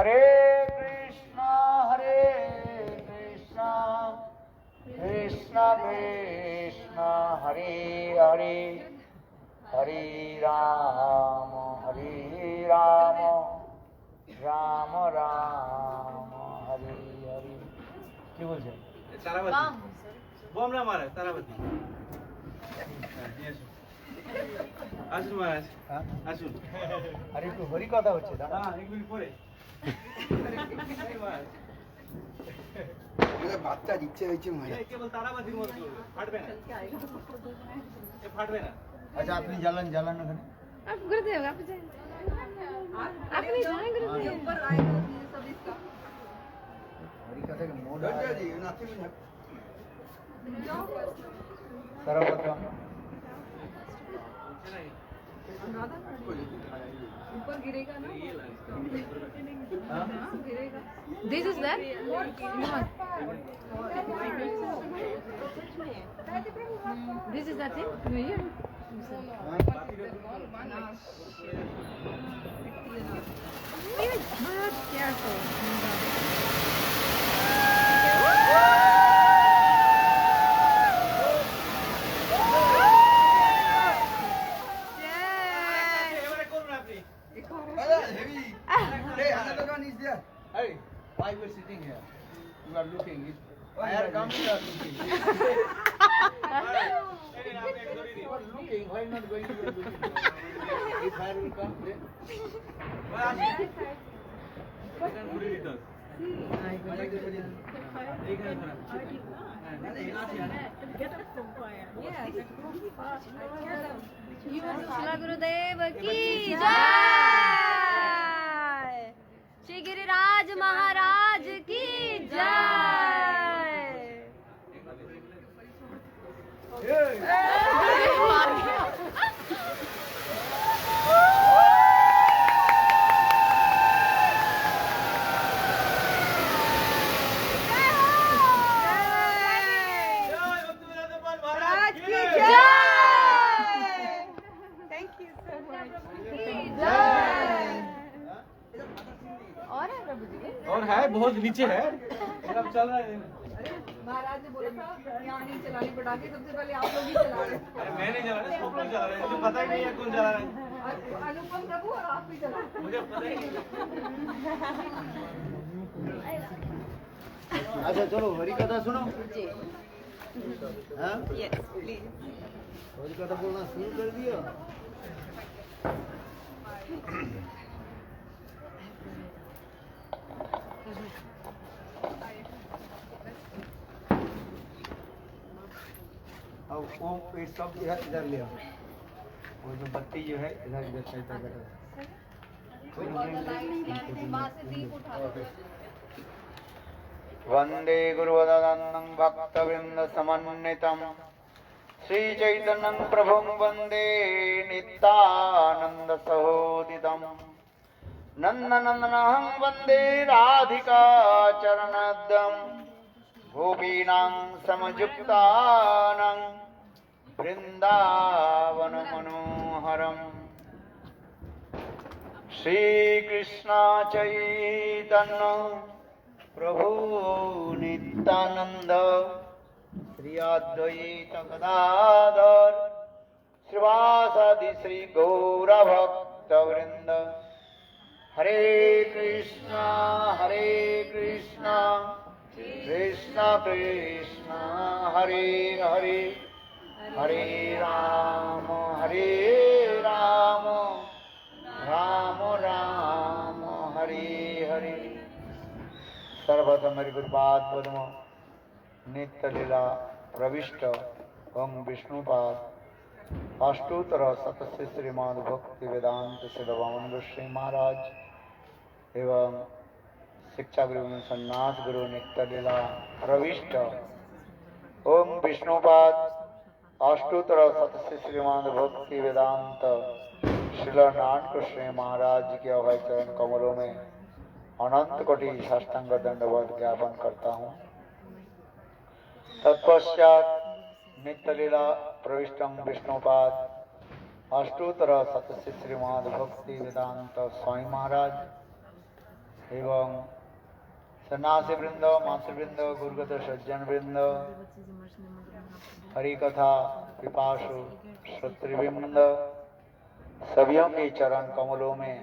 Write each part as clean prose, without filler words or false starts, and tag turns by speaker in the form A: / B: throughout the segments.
A: हरे कृष्णा कृष्णा कृष्णा हरे हरे हरे राम राम राम हरे हरे। কি বলছেন?
B: তারাবাতি বম না মারা তারাবাতি আসুন মহারাজ আসুন।
A: আরে একটু হরি কথা হচ্ছে দাদা।
B: হ্যাঁ এক মিনিট পরে
C: বাচ্চা দিচ্ছে হয়েছে মহারাজ।
B: কেবল তারাবাতির মতো ফাটবে না, এ ফাটবে না।
A: আচ্ছা আপনি জ্বালান ওখানে।
D: आप गुरुदेव आप जाइए आप नहीं जाएंगे गुरुदेव ऊपर आएगा सब इसका
A: हरी कथा के मोड़
C: जी नाती में
A: सर्वप्रथम
D: ऊपर गिरेगा ना गिरेगा this is that this is that thing बहुत careful
B: এবারে করুন আপনি।
C: heavy. Hey, another one is there.
A: Hey, why you are sitting here? You are looking. Fire comes, you are looking.
B: এই নিন, আপনি একটু ধরিয়ে দিন।
A: You are looking. Why not going to be looking? If fire will come, then
B: ওই আসুন। এখানে ঘুরিয়ে দিতে হবে। এইখানে ঘোরান। হ্যাঁ, এই আছে, আছে।
D: श्री गुरुदेव की जय श्री गिरिराज महाराज की जय
B: জয় ভক্তবিনোদ মহারাজ কি
D: और है प्रभु जी
B: और है बहुत नीचे है, अब चल रहा है।
D: महाराज ने बोला था यहाँ नहीं चलानी पटाखे सबसे पहले आप लोग ही चला रहे
B: अरे मैं नहीं चला रहा, सब लोग चला रहे हैं, मुझे पता ही नहीं है कौन चला रहा है,
D: अनुपम प्रभु और आप भी चला
B: मुझे पता ही नहीं है।
A: अच्छा चलो हरी कथा सुनो।
D: जी
A: हाँ
D: यस प्लीज
A: हरी कथा बोलना शुरू कर दिया। अब वो ये सब इधर ले आओ। वो जो बत्ती जो है इधर इधर से इधर बैठो। वंदे गुरुवदनं भक्तवृंद समन्वितं श्रीचैतन्यं प्रभुं वंदे नित्यानंद सहोदितं नन्दनन्दनं वंदे राधिका चरणद्वं गोपीनां समयुक्तानां वृंदावन मनोहरम् श्रीकृष्ण चैतन्य प्रभु नित्यानंद श्री अद्वैत गदाधर श्रीवासादि श्री गौर भक्त वृंद हरे कृष्णा कृष्णा कृष्णा हरे हरे हरे राम राम राम हरे हरे। सर्वप्रथम हरि गुरुपाद पद्म नित्य लीला प्रविष्ट ओम विष्णुपाद अष्टोत्तर सतस्य श्रीमद भक्ति वेदांत सिद्धवामन गोस्वामी महाराज एवं शिक्षा गुरु सन्यास गुरु नित्य लीला प्रविष्ट ओम विष्णुपाद अष्टोत्तर सतस्य श्रीमद भक्ति वेदांत श्रील नारायण कृष्ण महाराज के अभय चरण कमलों में अनंत कोटि साष्टांग दंडवत ज्ञापन करता हूँ। तत्पश्चात नित्य लीला प्रविष्टम विष्णुपाद अष्टोत्तर सतस्य श्रीमद भक्ति वेदांत स्वामी महाराज एवं सन्यासी वृंद, मातृवृंद, गुरुगत सज्जन वृंद, हरि कथा पिपासु श्रोतृवृंद, सभियों के चरण कमलों में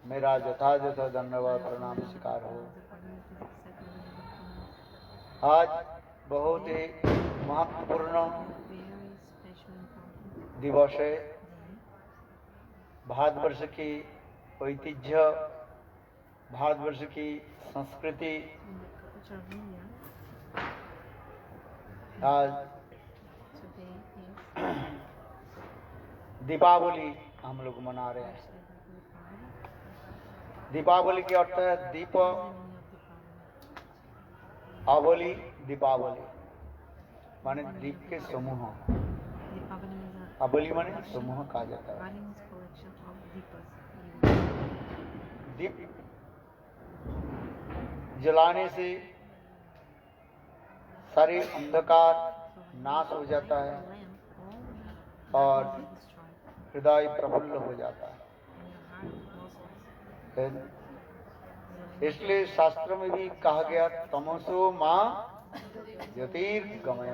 A: मेरा यथायथ धन्यवाद प्रणाम स्वीकार हो। आज बहुत ही महत्वपूर्ण दिवस है। भारतवर्ष की ऐतिह्य, भारतवर्ष की संस्कृति आज दीपावली हम लोग मना रहे हैं। दीपावली के अर्थ है दीप, आवली, दीपावली माने दीप के समूह। आवली माने समूह कहा जाता है। दीप जलाने से सारे अंधकार नाश हो जाता है और हृदय प्रफुल्ल हो जाता है। इसलिए शास्त्र में भी कहा गया तमसो मां ज्योतिर्गमय।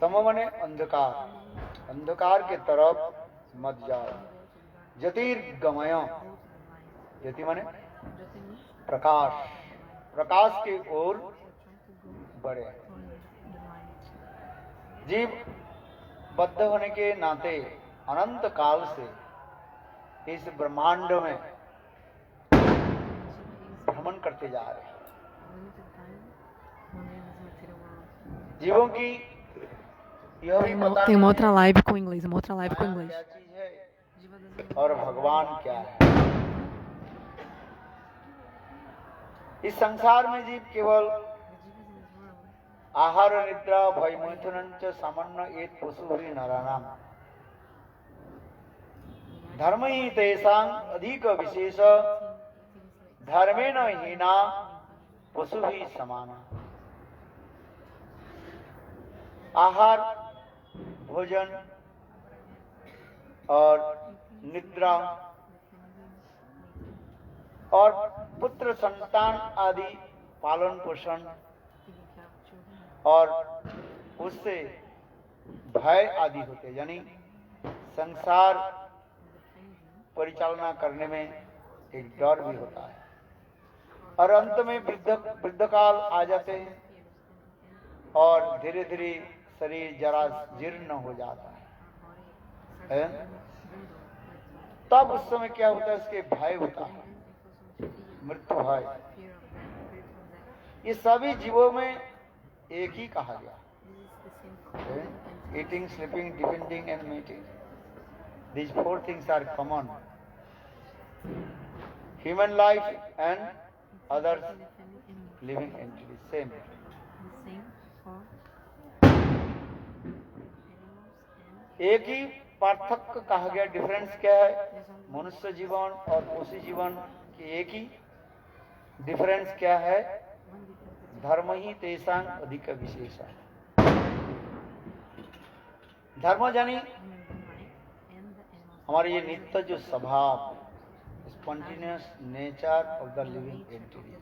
A: तमो माने अंधकार, अंधकार के तरफ मत जाओ। ज्योतिर्गमय, ज्योति माने प्रकाश, प्रकाश की ओर बढ़े। जीव बद्ध होने के नाते अनंत काल से इस ब्रह्मांड में भ्रमण करते जा रहे हैं। जीवों की यह भी पता
E: Tem uma outra live com inglês, uma outra live com inglês.
A: क्या चीज है और भगवान क्या है। इस संसार में जीव केवल आहार निद्रा भय मैथुन सामान्य एक पशु ही नरानाम धर्म ही तेषां अधिक विशेष धर्मेण हीना पशु ही समान। आहार, भोजन और निद्रा और पुत्र संतान आदि पालन पोषण और उससे भय आदि होते, यानी संसार परिचालना करने में एक डर भी होता है। और अंत में वृद्ध काल आ जाते हैं और धीरे धीरे शरीर जरा जीर्ण हो जाता है। तब उस समय क्या होता है, उसके भय होता है, मृत्यु भय। ये सभी जीवों में एक ही कहा गया। Eating, sleeping, depending and meeting, these four things are common. Human life and other living entities, same. एक ही पार्थक्य कहा गया। डिफरेंस क्या है? मनुष्य जीवन और पशु जीवन की एक ही डिफरेंस क्या है? धर्म ही तेषां अधिक विशेष। धर्म जानी हमारे ये नित्य जो स्वभाव, spontaneous nature of the living entity,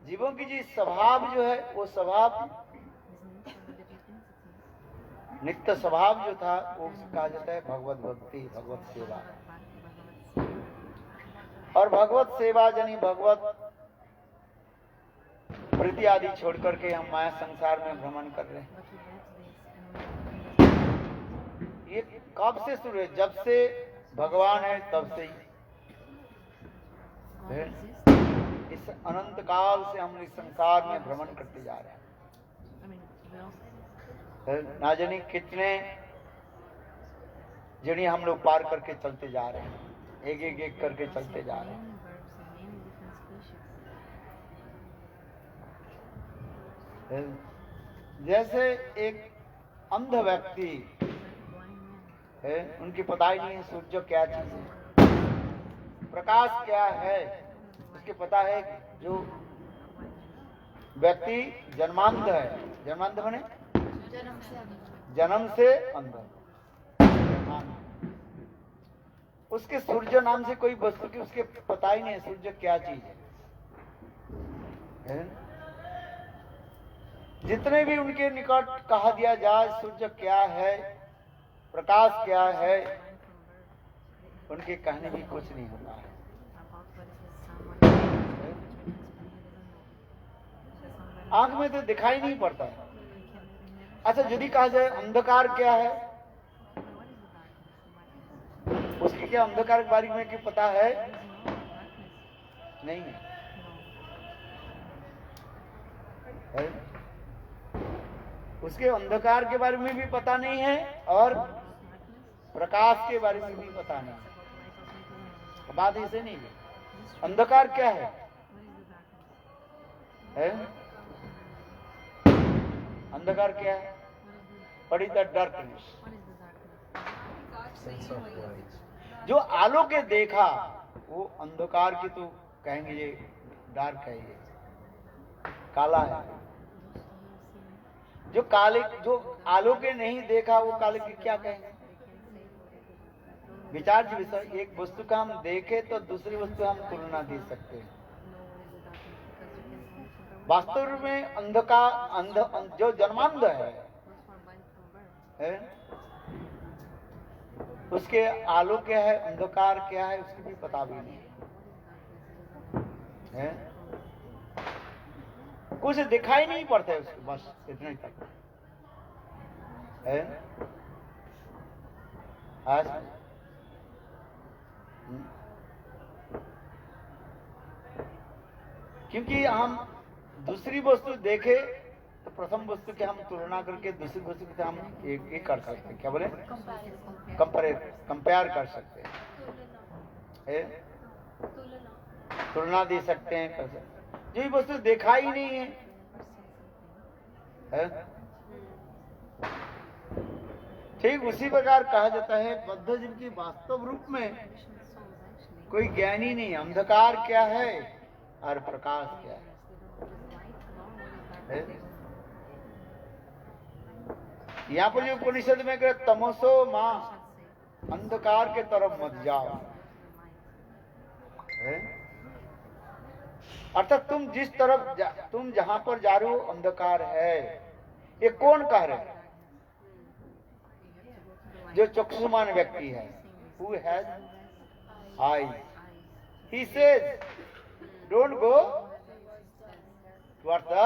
A: जीवों की जो स्वभाव जो है वो स्वभाव नित्य स्वभाव जो था वो कहा जाता है भगवत भक्ति, भगवत सेवा। और भगवत सेवा यानी भगवत प्रीति आदि छोड़ करके हम माया संसार में भ्रमण कर रहे हैं। ये कब से शुरू है? जब से भगवान है तब से ही। इस अनंत काल से हम इस संसार में भ्रमण करते जा रहे हैं। ना जाने कितने जर्नी हम लोग पार करके चलते जा रहे हैं, एक एक एक करके चलते जा रहे हैं। जैसे एक अंध व्यक्ति है, उनकी पता ही नहीं सूर्य क्या चीज है, प्रकाश क्या है, उसके पता है। जो व्यक्ति जन्मांध है, जन्मांध बने जन्म से अंध, उसके सूर्य नाम से कोई वस्तु की उसके पता ही नहीं है सूर्य क्या चीज है? जितने भी उनके निकट कहा दिया जाए सूर्य क्या है, प्रकाश क्या है, उनके कहने भी कुछ नहीं होता है। आंख में तो दिखाई नहीं पड़ता है। अच्छा, यदि कहा जाए अंधकार क्या है, उसके क्या अंधकार के बारे में क्या पता है? नहीं है। उसके अंधकार के बारे में भी पता नहीं है और प्रकाश के बारे में भी पता नहीं है। बात ऐसे नहीं है। अंधकार क्या है? अंधकार क्या है? What is the darkness? जो आलोक देखा वो अंधकार की तो कहेंगे ये डार्क है, ये काला है। जो आलोक नहीं देखा वो काले की क्या कहेंगे? विचार की विषय, एक वस्तु का हम देखे तो दूसरी वस्तु हम तुलना दे सकते हैं। वास्तव में अंधकार जो जन्मांध है उसके आलोक क्या है, अंधकार क्या है, उसकी भी पता भी नहीं है। कुछ दिखाई नहीं पड़ता है उसको, बस इतना ही तक है। आज क्योंकि हम दूसरी वस्तु देखे तो प्रथम वस्तु के हम तुलना करके दूसरी वस्तु के हम एक कर सकते हैं। क्या बोले? कंपेयर कर सकते हैं, तुलना दे सकते हैं, कर सकते हैं। जो वस्तु देखा ही नहीं है, ठीक उसी प्रकार कहा जाता है बद्ध जीव की वास्तव रूप में कोई ज्ञानी नहीं। अंधकार क्या है और प्रकाश क्या है? यहाँ पर जो उपनिषद में कहे तमसो मां, अंधकार के तरफ मत जाओ, अर्थात तुम जिस तरफ तुम जहां पर जा रहे हो अंधकार है। ये कौन कह रहे हैं? जो चक्षुमान व्यक्ति है, who has eyes, he says don't go towards the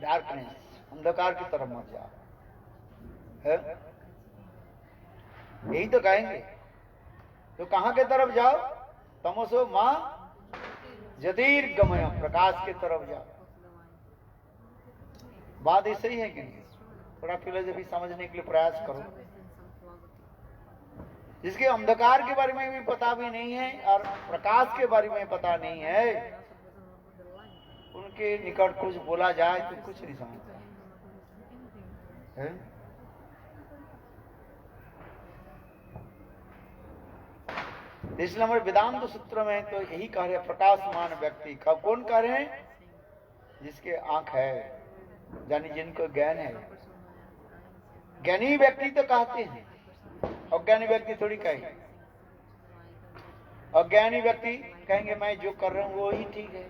A: darkness, अंधकार की तरफ मत जाओ, है? यही तो कहेंगे। तो कहां के तरफ जाओ? तमसो मां ज्योतिर्गमय, प्रकाश की तरफ जाओ। बात ऐसे ही है कि नहीं? थोड़ा फिलोसफी समझने के लिए प्रयास करो। जिसके अंधकार के बारे में भी पता भी नहीं है और प्रकाश के बारे में पता नहीं है, उनके निकट कुछ बोला जाए तो कुछ नहीं समझता है। इसलिए हमारे वेदांत सूत्र में तो यही कह रहे हैं, प्रकाशमान व्यक्ति का कौन कह रहे हैं? जिसके आंख है, यानी जिनको ज्ञान है। ज्ञानी व्यक्ति तो कहते हैं, अज्ञानी व्यक्ति थोड़ी कहेंगे। अज्ञानी व्यक्ति कहेंगे मैं जो कर रहा हूं वो ही ठीक है।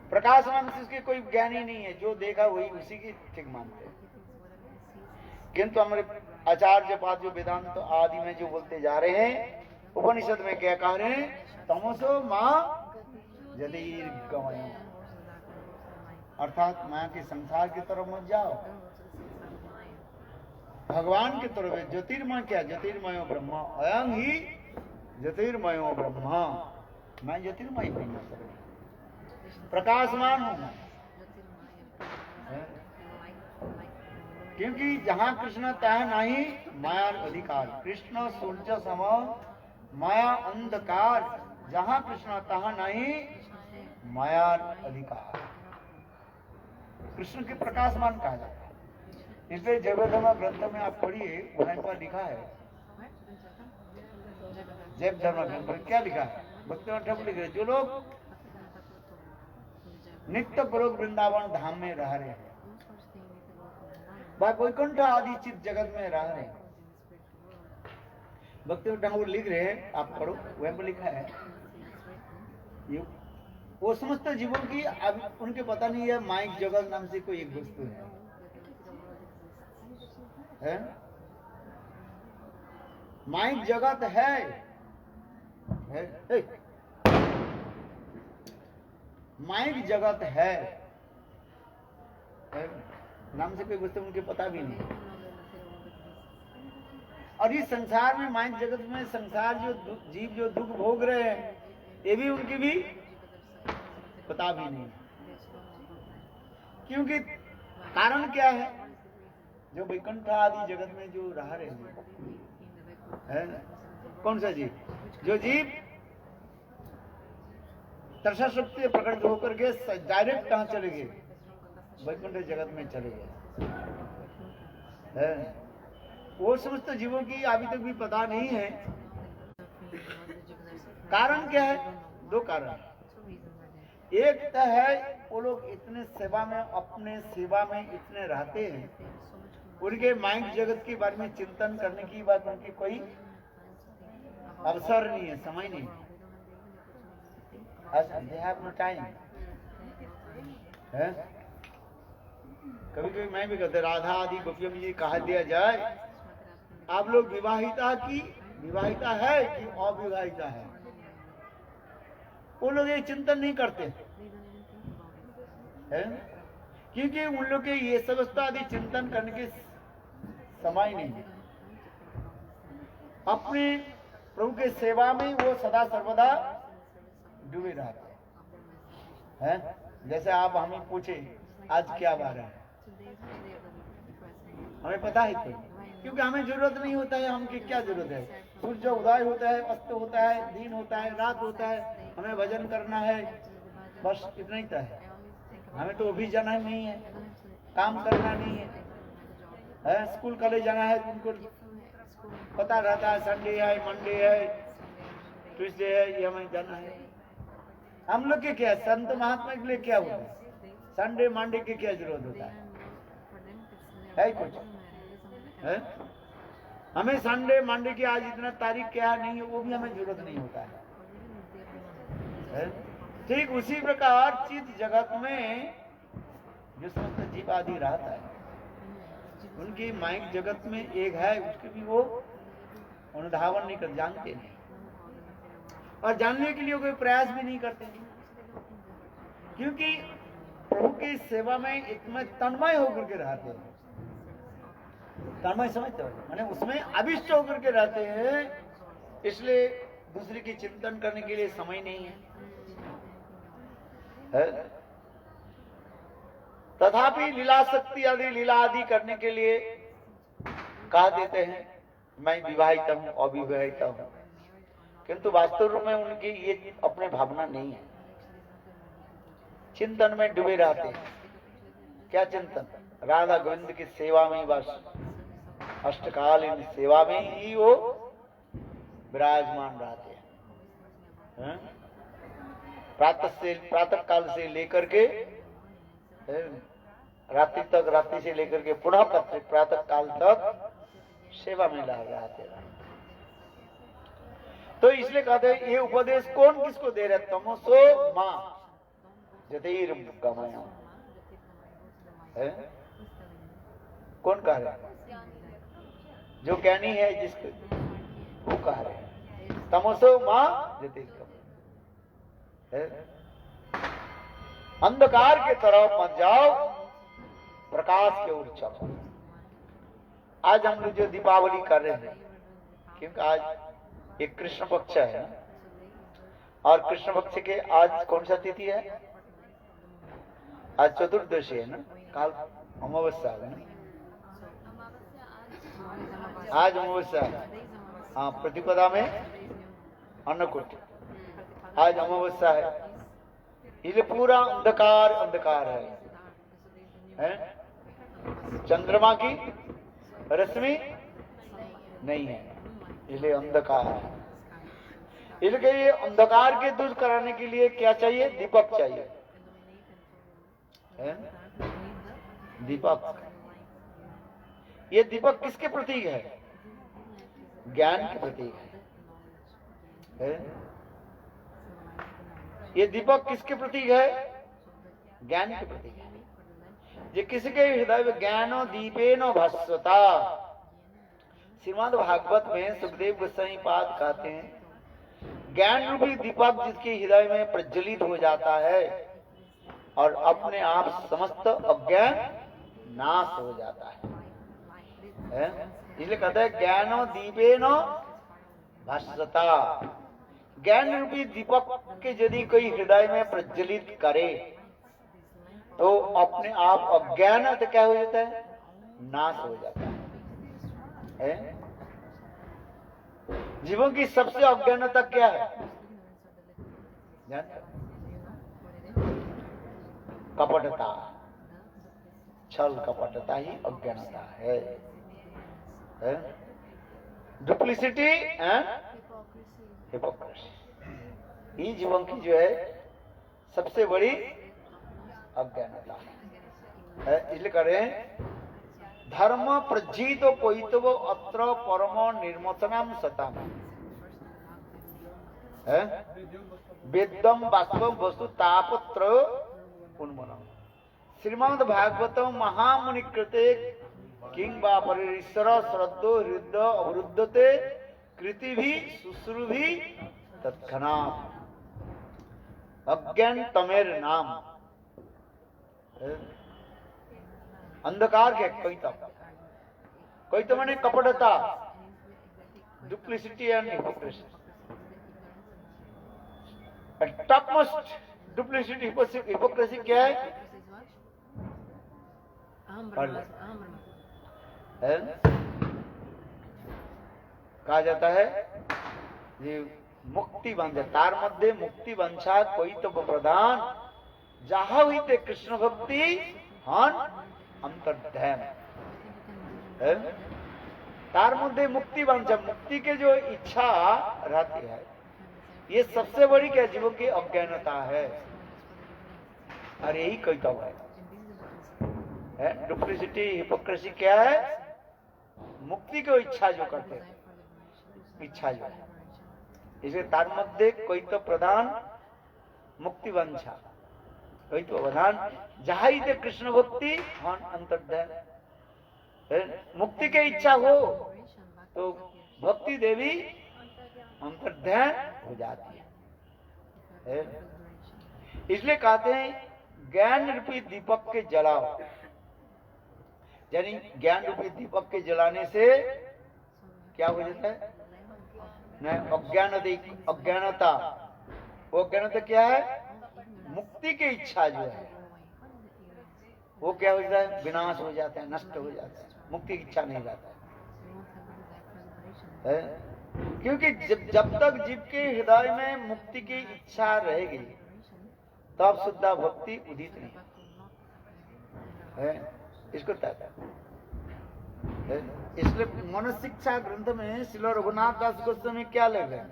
A: प्रकाशमान से उसके कोई ज्ञानी नहीं है, जो देखा वही उसी की ठीक मानते हैं। किंतु हमारे आचार्य पाद जो वेदांत आदि में जो बोलते जा रहे हैं, उपनिषद में क्या कह रहे हैं? तमसो मां ज्योतिर्गमय, अर्थात माया के संसार की तरफ मत जाओ, भगवान की तरफ। ज्योतिर्मय क्या? ज्योतिर्मयो ब्रह्मा, अयं ही ज्योतिर्मयो ब्रह्मा, मैं ज्योतिर्मय ब्रह्म, प्रकाशमान हूं। क्योंकि जहां कृष्ण तह नहीं माया अधिकार, कृष्ण सूर्य सम माया अंधकार, जहां कृष्ण तह नहीं माया अधिकार। कृष्ण के प्रकाशमान कहा जाता है। इसलिए जैव ग्रंथ में आप पढ़िए, वहां पर लिखा है, जैव धर्म ग्रंथ में क्या लिखा है? भक्तिनाथ ठाकुर लिख रहे, जो लोग नित्य गोलोक वृंदावन धाम में रह रहे हैं, वह वैकुंठ आदि चित जगत में रह रहे हैं। भक्ति ठाकुर लिख रहे हैं, आप पढ़ो, वह पर लिखा है ये वो समस्त जीवों की अब उनके पता नहीं है माइक जगत नाम से कोई एक वस्तु है? माइक जगत है? माइक जगत है नाम से कोई वस्तु उनके पता भी नहीं। और इस संसार में माइक जगत में संसार जो जीव जो दुख भोग रहे हैं ये भी उनकी भी पता भी नहीं। क्योंकि कारण क्या है? जो वैकुंठ आदि जगत में जो रह रहे हैं कौन सा जीव? जो जीव तर्षा शक्ति से प्रकट होकर के डायरेक्ट कहां चले गए? वैकुंठ जगत में चले गए। वो समस्त जीवों की अभी तक भी पता नहीं है। कारण क्या है? दो कारण। एक तो है वो लोग इतने सेवा में अपने सेवा में इतने रहते हैं, उनके माइंड जगत के बारे में चिंतन करने की बात उनकी कोई अवसर नहीं है, समय नहीं है, टाइम है। कभी कभी मैं भी कहते राधा आदि गोपियों में ये कहा दिया जाए आप लोग विवाहिता है कि अविवाहिता है, वो लोग ये चिंतन नहीं करते है, क्योंकि उन लोग के ये समस्त आदि चिंतन करने के समय नहीं है। अपने प्रभु के सेवा में वो सदा सर्वदा डूबे रहते हैं। जैसे आप हमें पूछे आज क्या बार है, हमें पता है तो, क्योंकि हमें जरूरत नहीं होता है। हमकी क्या जरूरत है? सूर्य उदय होता है, अस्त होता है, दिन होता है, रात होता है, हमें भजन करना है, बस इतना ही तो है। हमें तो अभी जाना नहीं है, काम करना नहीं है, स्कूल कॉलेज जाना है, उनको पता रहता है संडे है, मंडे है, ट्यूसडे है, ये हमें जाना है। हम लोग के क्या संत महात्मा के लिए क्या होता है? संडे मंडे की क्या जरूरत होता है कुछ है? हमें संडे मंडे की आज इतना तारीख क्या नहीं है वो भी हमें जरूरत नहीं होता है। ठीक उसी प्रकार चित जगत में जो समस्त जीव आदि रहता है उनकी माइक जगत में एक है, उसके भी वो अनुधावन नहीं कर जानते नहीं, और जानने के लिए कोई प्रयास भी नहीं करते, क्योंकि प्रभु की सेवा में इतना तन्मय होकर के रहते हैं। तन्मय समझते हो माने उसमें अभिष्ट होकर के रहते हैं, इसलिए दूसरे की चिंतन करने के लिए समय नहीं है। तथापि लीला शक्ति आदि लीला आदि करने के लिए कहा देते हैं मैं विवाहित हूं अविवाहित हूं, किंतु वास्तव रूप में उनकी ये अपने भावना नहीं है। चिंतन में डूबे रहते हैं। क्या चिंतन? राधा गोविंद की सेवा में, बस अष्टकालीन सेवा में ही वो विराजमान रहते हैं। प्रातः काल से लेकर के रात्रि तक, रात्रि से लेकर के पुनः प्रातः काल तक सेवा में लग रहते हैं। तो इसलिए कहते हैं ये उपदेश कौन किसको दे रहे? तमसो मां जतेर गमया, कौन कह रहे? जो ज्ञानी है जिसको वो कह रहे हैं तमसो मां जतेर गमया, अंधकार के तरफ मत जाओ, प्रकाश के ओर चलो। आज हम लोग जो दीपावली कर रहे हैं, क्योंकि आज एक कृष्ण पक्ष है और कृष्ण पक्ष के आज कौन सा तिथि है? आज चतुर्दशी है ना, काल अमावस्या है ना, आज अमावस्या है। हाँ, प्रतिपदा में अन्नकूट, आज अमावस्या है, इसलिए पूरा अंधकार अंधकार है? चंद्रमा की रश्मि नहीं है, इसलिए अंधकार है। इसलिए ये अंधकार के दूर कराने के लिए क्या चाहिए? दीपक चाहिए, है? दीपक ये दीपक किसके प्रतीक है? ज्ञान के प्रतीक है। ये दीपक किसके प्रतीक है? ज्ञान के प्रतीक है। ये किसी के हृदय में ज्ञानो दीपेनो भास्वता। श्रीमद् भागवत में सुखदेव गोस्वामी पाद कहते हैं, ज्ञान रूपी दीपक जिसके हृदय में प्रज्वलित हो जाता है और अपने आप समस्त अज्ञान नाश हो जाता है। इसलिए कहते हैं ज्ञानो दीपेनो भास्वता। ज्ञान रूपी दीपक के यदि कोई हृदय में प्रज्वलित करे तो अपने आप अज्ञान तो क्या हो जाता है? नाश हो जाता है। जीवन की सबसे अज्ञानता क्या है? कपटता, छल कपटता ही अज्ञानता है। डुप्लिसिटी एंड हिपोक्रेसी, ये जीवन की जो है सबसे बड़ी अज्ञानता है। इसलिए कह रहे हैं धर्म प्रज्जित कोइतव अत्र परम निर्मोचनम सतम है वेदम वास्तवम वस्तु तापत्र उन्मनम। श्रीमद् भागवतम महामुनि कृते किंग वा परिसर श्रद्धो हृदय अवरुद्धते कृति भी शुश्रु भी तत्क्षणात् अज्ञान तमेर नाम। अंधकार के कोई तो मैंने कपटता, duplicity and hypocrisy. Top most duplicity hypocrisy क्या है? कहा जाता है ये मुक्ति बंध तार मध्य मुक्ति वंशा कोई तो प्रधान जहा हुई थे कृष्ण भक्ति हन अंतर्ध्यान। तार मध्य मुक्ति वंशा, मुक्ति के जो इच्छा रहती है, ये सबसे बड़ी क्या जीवों की अज्ञानता है। और यही कोई तो है डुप्लिसिटी हिपोक्रेसी क्या है? मुक्ति को इच्छा जो करते हैं, इच्छा जो है। इसे तार मध्य कोई तो प्रधान मुक्ति वंशा कोई तो प्रधान जहां ही कृष्ण भक्ति हन अंतर्ध्यान। मुक्ति की इच्छा हो तो भक्ति देवी अंतर्ध्यान हो जाती है। इसलिए कहते हैं ज्ञान रूपी दीपक के जलाओ, यानी ज्ञान रूपी दीपक के जलाने से क्या हो जाता है? अज्ञानता। वो अज्ञानता क्या है? मुक्ति की इच्छा जो है वो क्या हो जाता है? विनाश हो जाता है, नष्ट हो जाता है। मुक्ति की इच्छा नहीं रहता है। क्योंकि जब तक जीव के हृदय में मुक्ति की इच्छा रहेगी तब शुद्ध भक्ति उदित नहीं है। इसको कहता है। इसलिए मनुष्य शिक्षा ग्रंथ में श्री रघुनाथ दास गोस्वामी क्या लिख रहे हैं?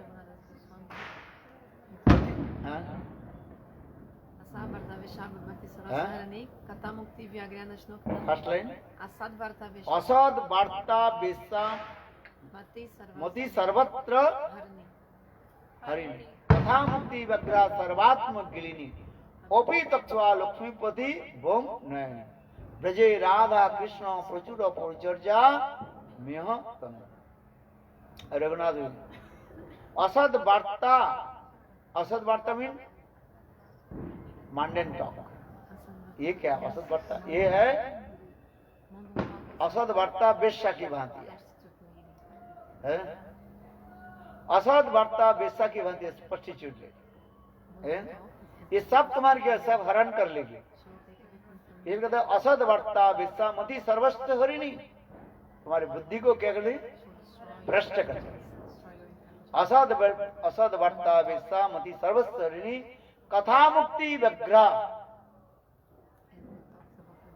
A: फर्स्ट लाइन असद वार्ता बेसा मति सर्वत्र हरिणी तथा मुक्ति वग्रा सर्वात्म गिलिनी ओपी तत्वा लक्ष्मीपति बोम नयन ब्रजे राधा कृष्ण प्रचुर परिचर्या मेह तनु। रघुनाथ असद वार्ता मीन मांडन टॉक। ये क्या असद वार्ता? ये है असद वार्ता वेश्या की भांति है। असद वार्ता वेश्या की भांति प्रोस्टिट्यूट है। ये सब तुम्हारे क्या सब हरण कर लेगी। ये कहते हैं असद वार्ता वेश्या मति सर्वस्व हरिणी, तुम्हारी बुद्धि को क्या कर भ्रष्ट कर। असद वार्ता वेश्या मति सर्वस्व हरिणी कथा मुक्ति व्यग्रा।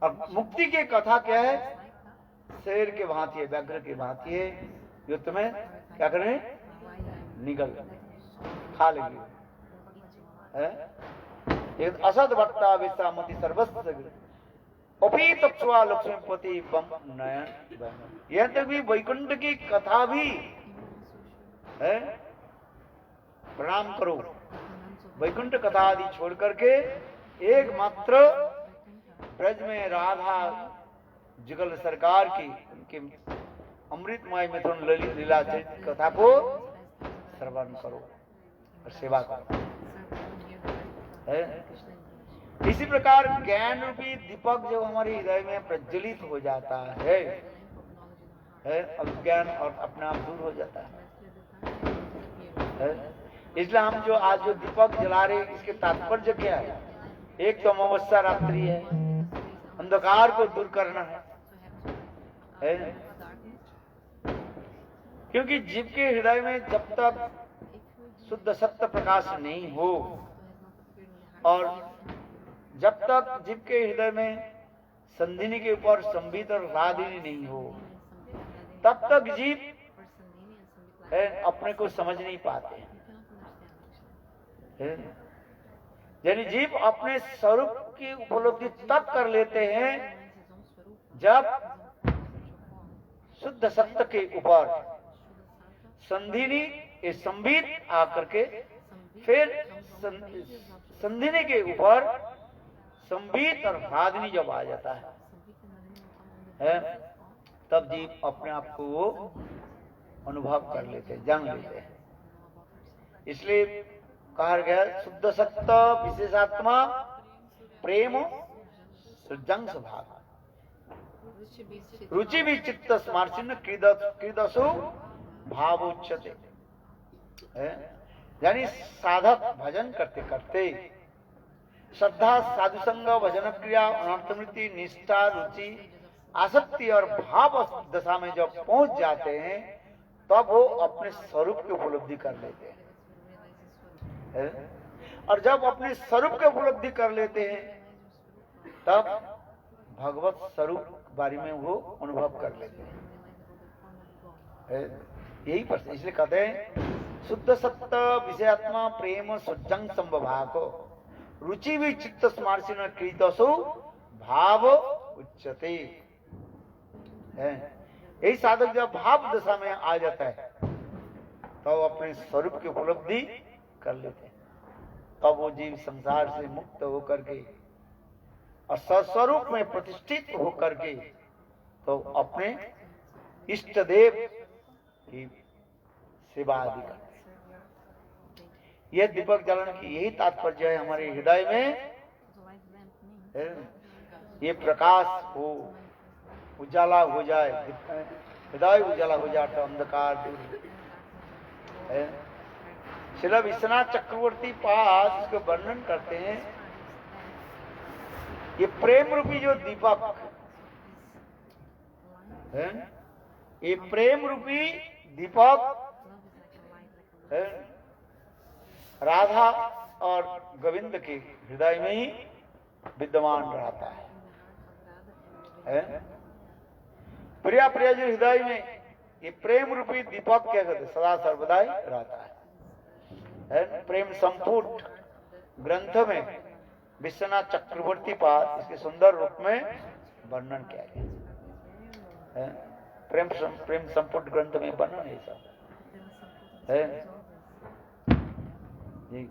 A: अब मुक्ति की कथा क्या है? शेर के भांति है, व्याघ्र के भांति है, जो तुम्हें क्या करें? निगल खा लेंगे। असद वक्ता विश्वामति सर्वस्व अपी तत्वा लक्ष्मीपति बम नयन। यह तक भी वैकुंठ की कथा भी है, प्रणाम करो। वैकुंठ कथा आदि छोड़ करके एकमात्र ब्रज में राधा जुगल सरकार की उनके अमृतमय मिथुन ललित लीला चरित कथा को श्रवण करो और सेवा करो। है? इसी प्रकार ज्ञान रूपी दीपक जब हमारे हृदय में प्रज्वलित हो जाता है, अज्ञान और अपने आप दूर हो जाता है। इसलिए हम जो आज जो दीपक जला रहे हैं इसके तात्पर्य क्या है? एक तो अमावस्या रात्रि है, अंधकार को दूर करना है। क्योंकि जीव के हृदय में जब तक शुद्ध सत्य प्रकाश नहीं हो और जब तक जीव के हृदय में संधिनी के ऊपर संबित और राधिनी नहीं हो, तब तक जीव अपने को समझ नहीं पाते। यानी जीव अपने स्वरूप की उपलब्धि तब कर लेते हैं जब शुद्ध सत्य के ऊपर संधिनी संबित आकर के फिर संधिनी के ऊपर संबित और राधिनी जब आ जाता है, तब जीव अपने आप को वो अनुभव कर लेते हैं, जान लेते हैं। इसलिए कहा गया शुद्ध सत्य विशेषात्मा प्रेम सृजंग स्वभाव रुचि भी चित्त स्मार्चिन्न क्रीदसु भावोच्यते। यानी साधक भजन करते करते श्रद्धा साधु संग भजन क्रिया अनर्थमृति निष्ठा रुचि आसक्ति और भाव दशा में जब पहुंच जाते हैं तब वो अपने स्वरूप की उपलब्धि कर लेते हैं। और जब अपने स्वरूप की उपलब्धि कर लेते हैं तब भगवत स्वरूप बारे में वो अनुभव कर लेते हैं। यही प्रश्न, इसलिए कहते हैं शुद्ध सत्य विषयात्मा प्रेम सुजंग संभाको रुचि भी चित्त स्मार्शिन क्रीतसु भाव उच्चते। यही साधक जब भाव दशा में आ जाता है तो अपने स्वरूप की उपलब्धि कर लेते हैं। तब वो जीव संसार से मुक्त होकर के और स्वस्वरूप में प्रतिष्ठित होकर के तो अपने इष्ट देव की सेवा आदि करते हैं। यह दीपक जलन की यही तात्पर्य है हमारे हृदय में। ये प्रकाश हो, उजाला हो जाए, हृदय उजाला हो जाए तो अंधकार दूर है। श्री विश्वनाथ चक्रवर्ती पास इसको वर्णन करते हैं। ये प्रेम रूपी जो दीपक है, ये प्रेम रूपी दीपक है, राधा और गोविंद के हृदय में ही विद्यमान रहता है। प्रिया प्रिया जी हृदय में ये प्रेम रूपी दीपक क्या कहते सदा सर्वदा रहता है। प्रेम संपुट ग्रंथ में विश्वनाथ चक्रवर्ती पास इसके सुंदर रूप में वर्णन किया गया है। प्रेम संपुट ग्रंथ में वर्णन है सब है जी।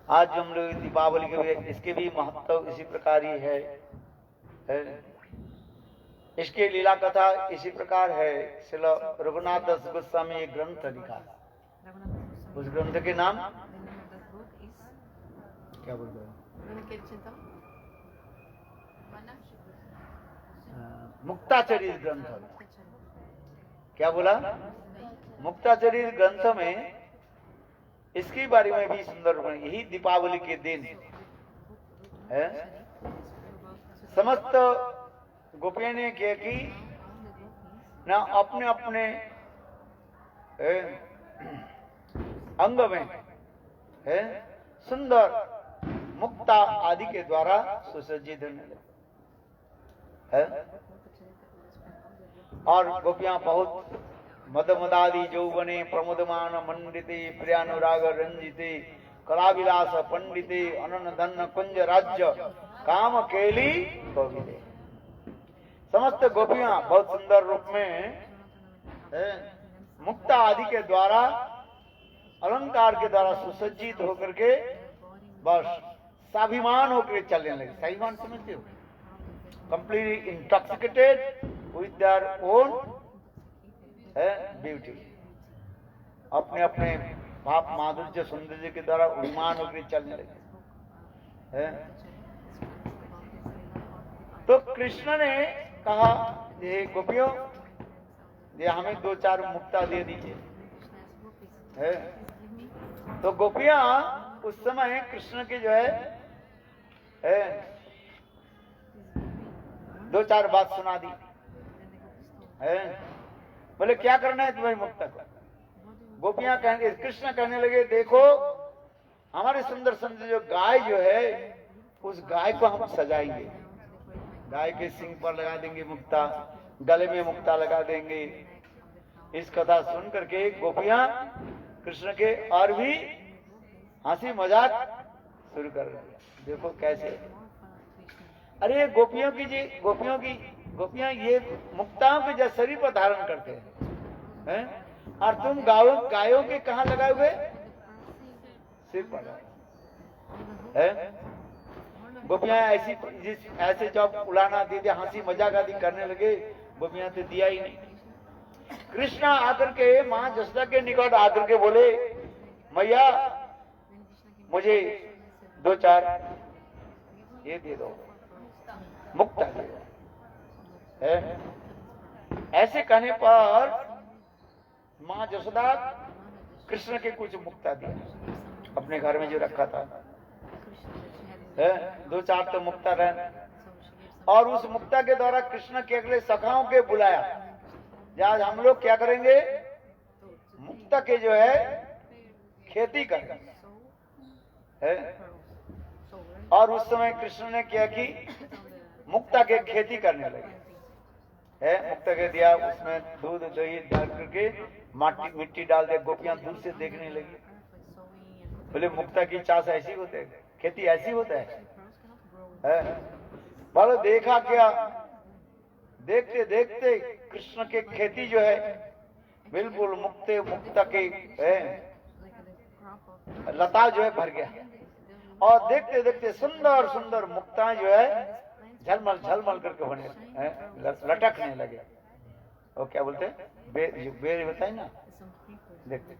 A: आज हम लोग दीपावली के इसके भी महत्व इसी प्रकार ही है। इसके लीला कथा इसी प्रकार है। श्री रघुनाथ दास गोस्वामी एक ग्रंथ लिखा, उस ग्रंथ के नाम क्या बोल रहे हो? मुक्ताचरित ग्रंथ। क्या बोला? मुक्ताचरित ग्रंथ में इसके बारे में भी सुंदर, यही दीपावली के दिन है। समस्त गोपियों ने किया कि ना अपने अपने अंग में है सुंदर मुक्ता आदि के द्वारा सुसज्जित है। और गोपियां बहुत मदमदादि यौवने प्रमुदमान मंडिते प्रियानुराग रंजिते कला विलास पंडिते अनन धन कुंज राज्य काम केली तो मिले। समस्त गोपियां बहुत सुंदर रूप में मुक्ता आदि के द्वारा अलंकार के द्वारा सुसज्जित होकर के बस स्वाभिमान होकर चलने लगे। स्वाभिमान समझते हो? Completely intoxicated with their own beauty, अपने अपने भाप माधुर्य सौंदर्य के द्वारा उन्मान होकर चलने लगे। तो कृष्ण ने कहा, ये गोपियों, ये हमें 2-4 मुक्ता दे दीजिए। तो गोपियां उस समय कृष्ण के जो है 2-4 बात सुना दी। बोले क्या करना है तुम्हें मुक्ता को? गोपियां कहने, कृष्ण कहने लगे, देखो हमारे सुंदर सुंदर जो गाय जो है, उस गाय को हम सजाएंगे, गाय के सिंग पर लगा देंगे मुक्ता, गले में मुक्ता लगा देंगे। इस कथा सुन करके गोपियां कृष्ण के और भी हंसी मजाक शुरू कर रही। देखो कैसे, अरे गोपियां ये मुक्ताओं के जैसे शरीर पर धारण करते हैं, और तुम गायों के कहाँ लगाए हुए? सिर पर है। गोपियां ऐसे जब उड़ाना दे दिया, हंसी मजाक आदि करने लगे, गोपियां तो दिया ही नहीं। कृष्ण आकर के मां जसोदा के निकट आकर के बोले, मैया मुझे 2-4 ये दे दो, मुक्ता दे दो। ऐसे कहने पर मां जसोदा कृष्ण के कुछ मुक्ता दिया, अपने घर में जो रखा था। 2-4 तो मुक्ता रहे, और उस मुक्ता के द्वारा कृष्ण के अगले सखाओं के बुलाया, आज हम लोग क्या करेंगे? मुक्ता के जो है खेती करेंगे। और उस समय कृष्ण ने क्या की, मुक्ता के खेती करने लगे। मुक्ता के दिया, उसमें दूध दही डाल करके मिट्टी डाल दे, गोपियां दूर से देखने लगी। बोले मुक्ता की चाष ऐसी होते है, खेती ऐसी होता है? बोलो देखा क्या, देखते देखते कृष्ण के खेती जो है बिल्कुल मुक्ता के लता जो है भर गया, और देखते देखते सुंदर सुंदर मुक्ताएं जो है झलमल झलमल करके होने लटकने लगे। और क्या बोलते हैं, बेर बताए ना, देखते।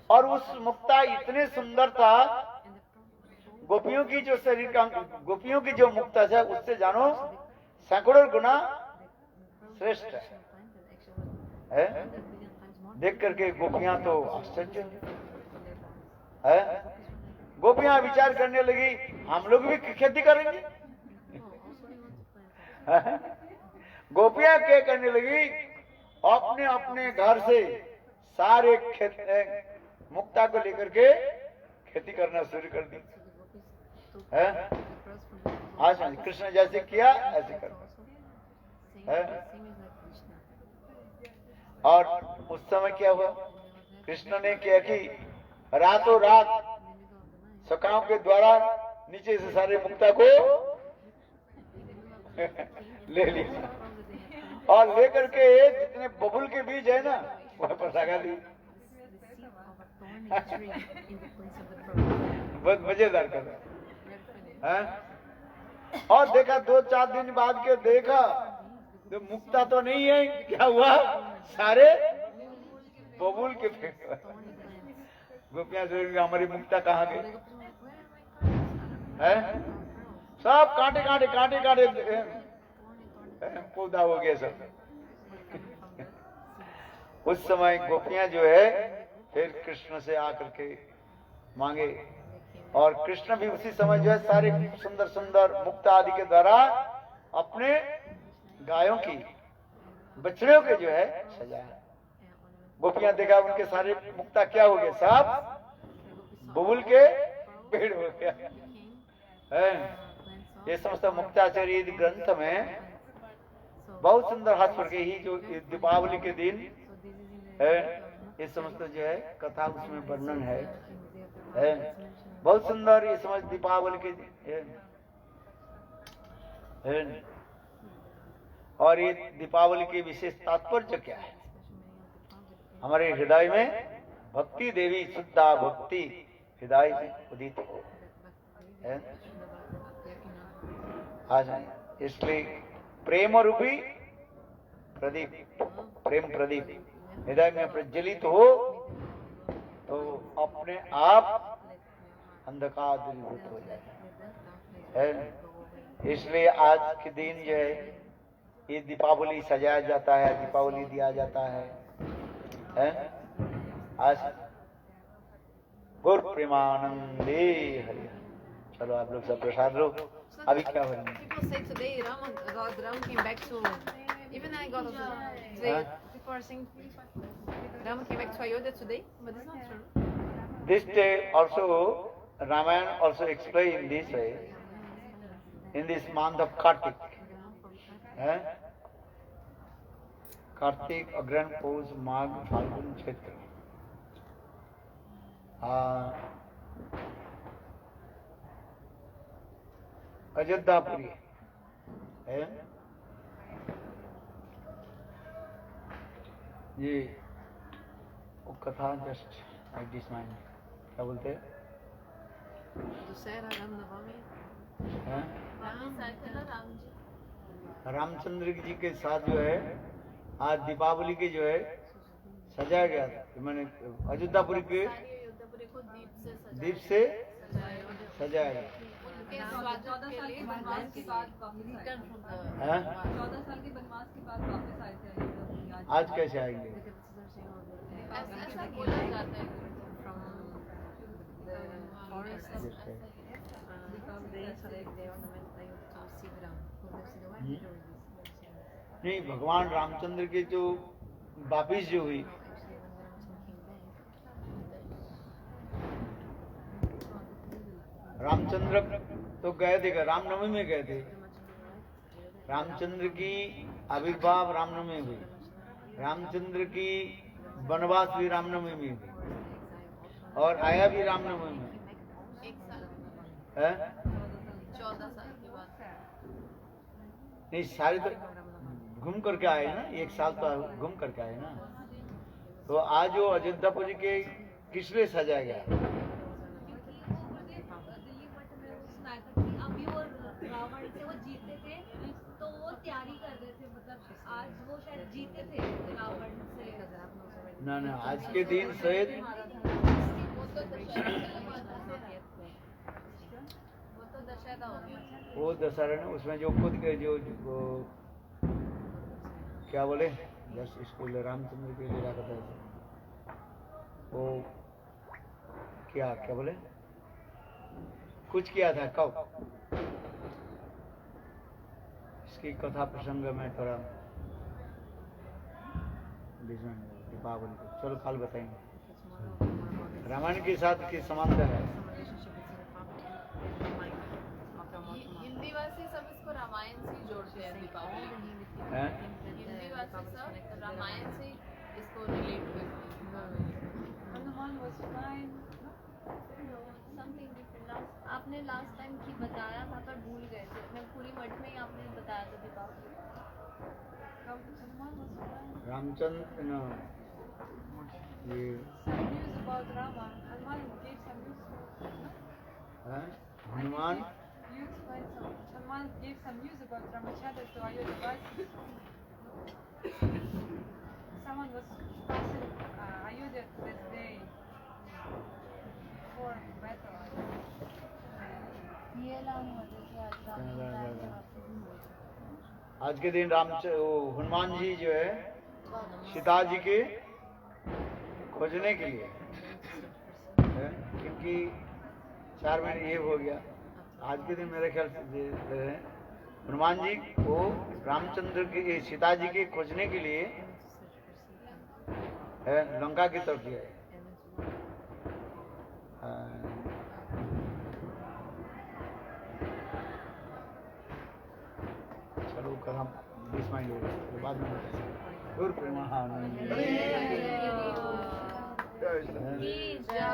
A: और उस मुक्ता इतने सुंदर था, गोपियों की जो शरीर का, गोपियों की जो मुक्ता है उससे जानो सैकड़ों गुना श्रेष्ठ है। देख करके गोपियां तो आश्चर्य है। गोपियां विचार करने लगी, हम लोग भी खेती करेंगे। गोपियां क्या करने लगी, अपने अपने घर से सारे मुक्ता को लेकर के खेती करना शुरू कर दी। आज कृष्ण जैसे किया ऐसे कर। और उस समय क्या हुआ, कृष्ण ने क्या कि रातों रात सखाओं के द्वारा नीचे से सारे मुक्ता को ले लिया, और लेकर के जितने बबुल के बीज है ना वहां पर लगा दी। बहुत मजेदार कर है। और देखा 2-4 दिन बाद के देखा तो मुक्ता तो नहीं है, क्या हुआ, सारे बबुल के गोपियां सोचेंगे हमारी मुक्ता कहाँ गई है? सब कांटे कांटे कांटे कांटे पौधा हो गया सब। उस समय गोपियां जो है फिर कृष्ण से आकर के मांगे, और कृष्ण भी उसी समय जो है सारे सुंदर सुंदर मुक्ता आदि के द्वारा अपने गायों की, बछड़ों के जो है सजाया। गोपियां देखा उनके सारे मुक्ता क्या हो गए, सब बबुल के पेड़ हो गया है। ये समस्त मुक्ताचर्य ग्रंथ में बहुत सुंदर हाथ पर के ही जो दीपावली के दिन है, ये समस्त जो है कथा उसमें वर्णन है। है। बहुत सुंदर ये समझ दीपावली के है। और ये दीपावली की विशेष तात्पर्य क्या है? हमारे हृदय में भक्ति देवी शुद्धा भक्ति हृदय में उदित हो है। आ जाए, इसलिए प्रेम रूपी प्रदीप, प्रेम प्रदीप हृदय में प्रज्वलित हो तो अपने आप अंधकार दूरीभूत हो जाए है। इसलिए आज के दिन जो है ये दीपावली सजाया जाता है, दीपावली दिया जाता है? आज गुरु प्रेमानंदे हरि। चलो आप लोग सब प्रसाद लो। अभी क्या हो रहा है?
D: People say today Ram came back to. Even I got also. People are saying Ram came back to Ayodhya today, but it's not true.
A: This day also Ramayana also explained this way in this month of Kartik. Kartik अग्रहण पौष माघ फाल्गुन चैत्र। अयोध्यापुरी है ये वो कथा just like this mind. क्या बोलते हैं?
D: Dussehra, Ramnavami.
A: Ramchandra ji के साथ जो है आज दीपावली के जो है सजाया गया था। मैंने अयोध्यापुरी के दीप से सजाया गया।
D: 14 साल के वनवास के बाद
A: हैं?
D: 14 साल के वनवास के बाद वापस आए थे।
A: आज कैसे आएंगे?
D: ऐसा बोला जाता है
A: नहीं, भगवान रामचंद्र के जो वापिस जो हुई रामचंद्र तो गए थे, रामनवमी में गए थे। रामचंद्र की आविर्भाव रामनवमी में हुई, रामचंद्र की वनवास भी रामनवमी में हुई और आया भी रामनवमी में है।
D: 14 साल के बाद
A: नहीं, सारे तो घूम करके आए ना, एक साल तो घूम करके आए ना। तो आज वो अयोध्यापुरी के किस लिए सजाया गया?
F: अभी वो रावण से वो जीते थे तो वो तैयारी कर रहे थे, मतलब आज वो शायद जीते थे रावण से।
A: ना ना, आज के दिन शायद वो दशहरा ना, उसमें जो खुद के जो क्या बोले जस्ट स्कूल रामचंद्र के लिए रखा था वो क्या क्या बोले कुछ किया था कब? इसकी कथा प्रसंग में थोड़ा दीपावली चलो कल बताएंगे। रामायण के साथ की समानता है।
D: हिंदी वासी सब इसको रामायण से ही जोड़ते हैं दीपावली। हिंदी वासी सब रामायण से इसको रिलेट करते हैं।
F: Hanuman was fine. Something different. आपने लास्ट टाइम की बताया था पर भूल गए थे। मैं पूरी मठ में ही आपने बताया था दीपावली।
A: रामचंद्र न ये
F: News about Rama. Hanuman gave some news.
A: Hanuman
F: Hanuman gave some news about Ramachandra to Ayodhya. Someone was passing Ayodhya this day for battle.
A: आज के दिन हनुमान जी जो है सीता जी के खोजने के लिए है, क्योंकि 4 महीने ये हो गया। आज के दिन मेरे ख्याल से हनुमान जी को रामचंद्र के सीता जी के खोजने के लिए है लंका की तरफ गए। चलो कल हम 20 माइल हो गए बाद में गुरु प्रेमानंद
F: जय